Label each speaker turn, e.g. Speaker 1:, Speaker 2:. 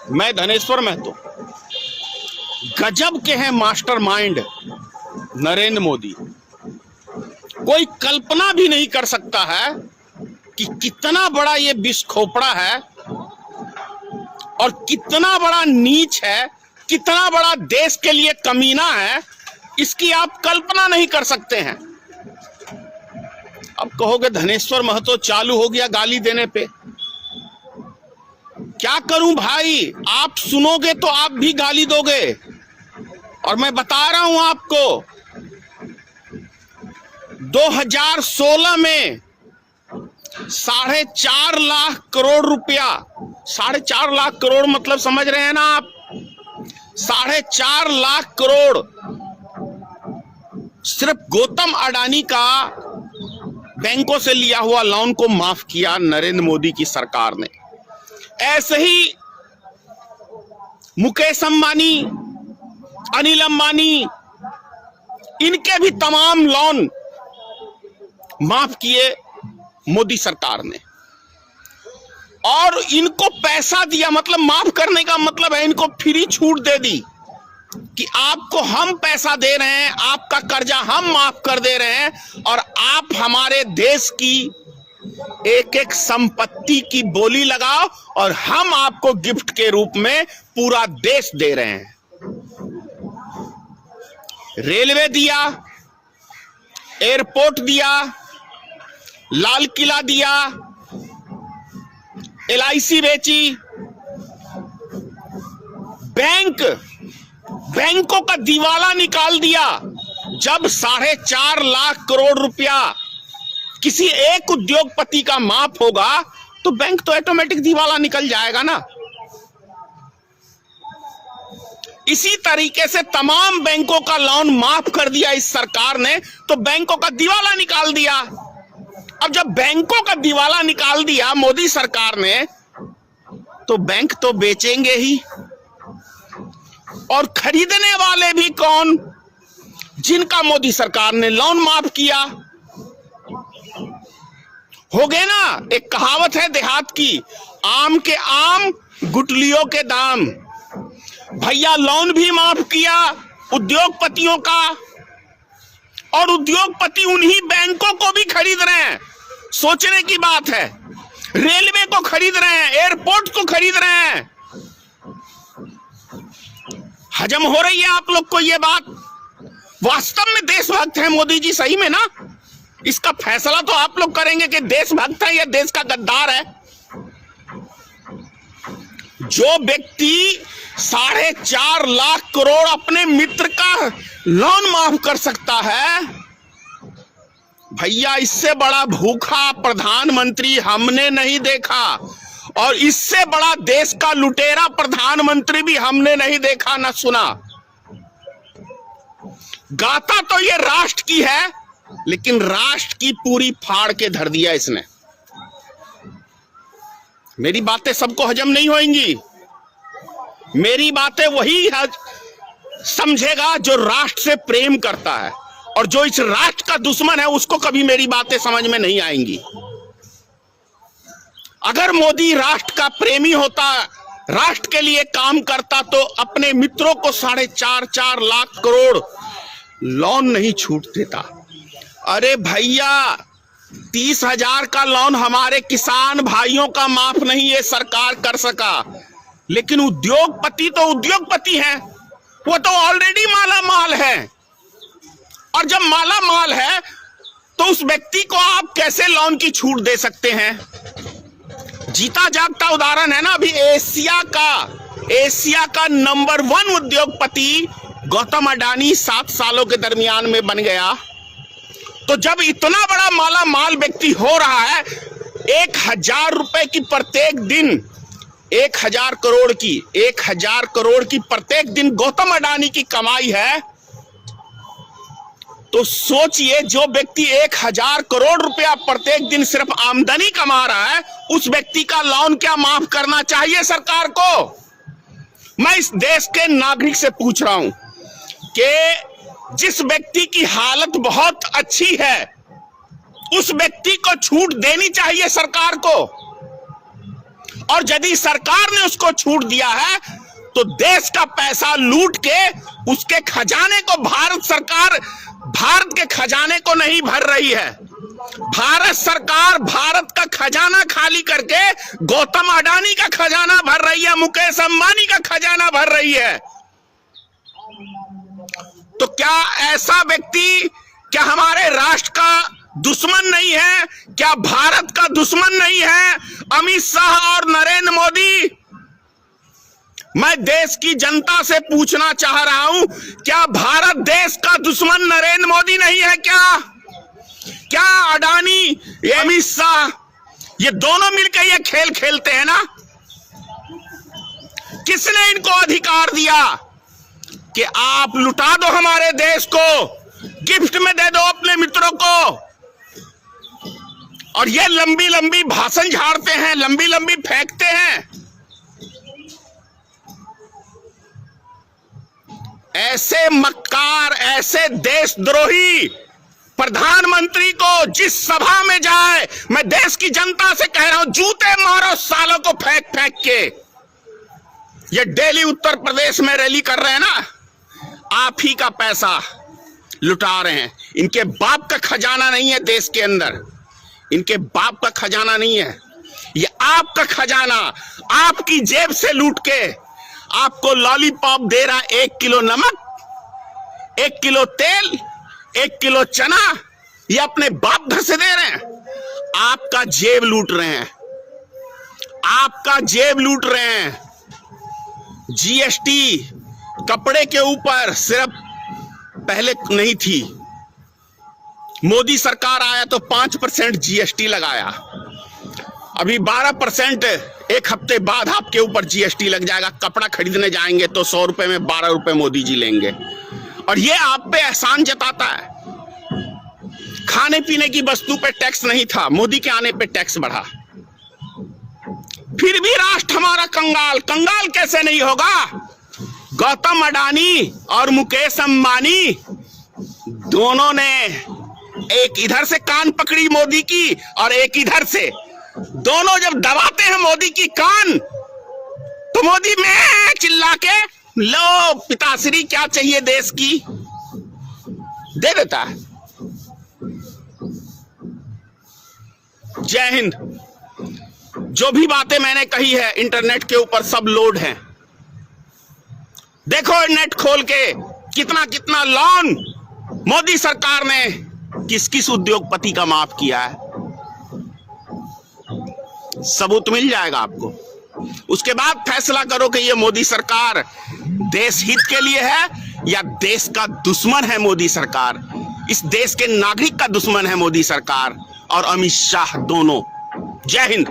Speaker 1: मैं धनेश्वर महतो। गजब के हैं मास्टरमाइंड नरेंद्र मोदी। कोई कल्पना भी नहीं कर सकता है कि कितना बड़ा ये विस्फोपड़ा है और कितना बड़ा नीच है, कितना बड़ा देश के लिए कमीना है, इसकी आप कल्पना नहीं कर सकते हैं। अब कहोगे धनेश्वर महतो चालू हो गया गाली देने पे। क्या करूं भाई, आप सुनोगे तो आप भी गाली दोगे। और मैं बता रहा हूं आपको, 2016 में 4.5 लाख करोड़ रुपया, 4.5 लाख करोड़ मतलब समझ रहे हैं ना आप, 4.5 लाख करोड़ सिर्फ गौतम अडानी का बैंकों से लिया हुआ लोन को माफ किया नरेंद्र मोदी की सरकार ने। ऐसे ही मुकेश अंबानी, अनिल अंबानी, इनके भी तमाम लोन माफ किए मोदी सरकार ने। और इनको पैसा दिया, मतलब माफ करने का मतलब है इनको फ्री छूट दे दी कि आपको हम पैसा दे रहे हैं, आपका कर्जा हम माफ कर दे रहे हैं और आप हमारे देश की एक एक संपत्ति की बोली लगाओ और हम आपको गिफ्ट के रूप में पूरा देश दे रहे हैं। रेलवे दिया, एयरपोर्ट दिया, लाल किला दिया, LIC बेची, बैंकों का दिवाला निकाल दिया। जब 4.5 लाख करोड़ रुपया किसी एक उद्योगपति का माफ होगा तो बैंक तो ऑटोमेटिक दिवाला निकल जाएगा ना। इसी तरीके से तमाम बैंकों का लोन माफ कर दिया इस सरकार ने, तो बैंकों का दिवाला निकाल दिया। अब जब बैंकों का दिवाला निकाल दिया मोदी सरकार ने, तो बैंक तो बेचेंगे ही, और खरीदने वाले भी कौन? जिनका मोदी सरकार ने लोन माफ किया। हो गए ना, एक कहावत है देहात की, आम के आम गुटलियों के दाम। भैया लोन भी माफ किया उद्योगपतियों का, और उद्योगपति उन्हीं बैंकों को भी खरीद रहे हैं। सोचने की बात है, रेलवे को खरीद रहे हैं, एयरपोर्ट को खरीद रहे हैं। हजम हो रही है आप लोग को ये बात? वास्तव में देशभक्त है मोदी जी, सही में ना? इसका फैसला तो आप लोग करेंगे कि देशभक्त है या देश का गद्दार है। जो व्यक्ति 4.5 लाख करोड़ अपने मित्र का लोन माफ कर सकता है, भैया इससे बड़ा भूखा प्रधानमंत्री हमने नहीं देखा, और इससे बड़ा देश का लुटेरा प्रधानमंत्री भी हमने नहीं देखा ना सुना। गाता तो ये राष्ट्र की है, लेकिन राष्ट्र की पूरी फाड़ के धर दिया इसने। मेरी बातें सबको हजम नहीं होंगी। मेरी बातें वही समझेगा जो राष्ट्र से प्रेम करता है, और जो इस राष्ट्र का दुश्मन है उसको कभी मेरी बातें समझ में नहीं आएंगी। अगर मोदी राष्ट्र का प्रेमी होता, राष्ट्र के लिए काम करता, तो अपने मित्रों को 4.5 लाख करोड़ लोन नहीं छूट देता। अरे भैया 30,000 का लोन हमारे किसान भाइयों का माफ नहीं ये सरकार कर सका, लेकिन उद्योगपति तो उद्योगपति हैं, वो तो ऑलरेडी माला माल है। और जब माला माल है तो उस व्यक्ति को आप कैसे लोन की छूट दे सकते हैं? जीता जागता उदाहरण है ना, अभी एशिया का नंबर 1 उद्योगपति गौतम अडानी 7 सालों के दरमियान में बन गया। तो जब इतना बड़ा माला माल व्यक्ति हो रहा है, 1,000 रुपए की प्रत्येक दिन, 1,000 करोड़ की प्रत्येक दिन गौतम अडानी की कमाई है, तो सोचिए जो व्यक्ति 1,000 करोड़ रुपया प्रत्येक दिन सिर्फ आमदनी कमा रहा है, उस व्यक्ति का लोन क्या माफ करना चाहिए सरकार को? मैं इस देश के नागरिक से पूछ रहा हूं कि जिस व्यक्ति की हालत बहुत अच्छी है, उस व्यक्ति को छूट देनी चाहिए सरकार को। और यदि सरकार ने उसको छूट दिया है तो देश का पैसा लूट के उसके खजाने को भारत सरकार भारत के खजाने को नहीं भर रही है। भारत सरकार भारत का खजाना खाली करके गौतम अडानी का खजाना भर रही है, मुकेश अंबानी का खजाना भर रही है। तो क्या ऐसा व्यक्ति क्या हमारे राष्ट्र का दुश्मन नहीं है? क्या भारत का दुश्मन नहीं है? अमित शाह और नरेंद्र मोदी, मैं देश की जनता से पूछना चाह रहा हूं, क्या भारत देश का दुश्मन नरेंद्र मोदी नहीं है? क्या अडानी, ये अमित शाह, ये दोनों मिलकर ये खेल खेलते हैं ना? किसने इनको अधिकार दिया कि आप लुटा दो हमारे देश को, गिफ्ट में दे दो अपने मित्रों को? और ये लंबी लंबी भाषण झाड़ते हैं, लंबी लंबी फेंकते हैं। ऐसे मक्कार, ऐसे देशद्रोही प्रधानमंत्री को जिस सभा में जाए, मैं देश की जनता से कह रहा हूं, जूते मारो सालों को फेंक फेंक के। ये दिल्ली उत्तर प्रदेश में रैली कर रहे हैं ना, आप ही का पैसा लुटा रहे हैं। इनके बाप का खजाना नहीं है देश के अंदर, इनके बाप का खजाना नहीं है, ये आपका खजाना, आपकी जेब से लूट के आपको लॉलीपॉप दे रहा, 1 किलो नमक, 1 किलो तेल, 1 किलो चना, ये अपने बाप घर से दे रहे हैं। आपका जेब लूट रहे हैं, आपका जेब लूट रहे हैं। जीएसटी कपड़े के ऊपर सिर्फ पहले नहीं थी, मोदी सरकार आया तो 5% जीएसटी लगाया, अभी 12% एक हफ्ते बाद आपके ऊपर जीएसटी लग जाएगा। कपड़ा खरीदने जाएंगे तो 100 रुपए में 12 रुपए मोदी जी लेंगे, और ये आप पे एहसान जताता है। खाने पीने की वस्तु पे टैक्स नहीं था, मोदी के आने पे टैक्स बढ़ा। फिर भी राष्ट्र हमारा कंगाल, कंगाल कैसे नहीं होगा? गौतम अडानी और मुकेश अंबानी दोनों ने एक इधर से कान पकड़ी मोदी की और एक इधर से, दोनों जब दबाते हैं मोदी की कान तो मोदी में चिल्ला के, लो पिताश्री क्या चाहिए देश की, दे देता है। जय हिंद। जो भी बातें मैंने कही है इंटरनेट के ऊपर सब लोड है, देखो नेट खोल के कितना कितना लोन मोदी सरकार ने किस किस उद्योगपति का माफ किया है, सबूत मिल जाएगा आपको। उसके बाद फैसला करो कि ये मोदी सरकार देश हित के लिए है या देश का दुश्मन है मोदी सरकार, इस देश के नागरिक का दुश्मन है मोदी सरकार और अमित शाह दोनों। जय हिंद।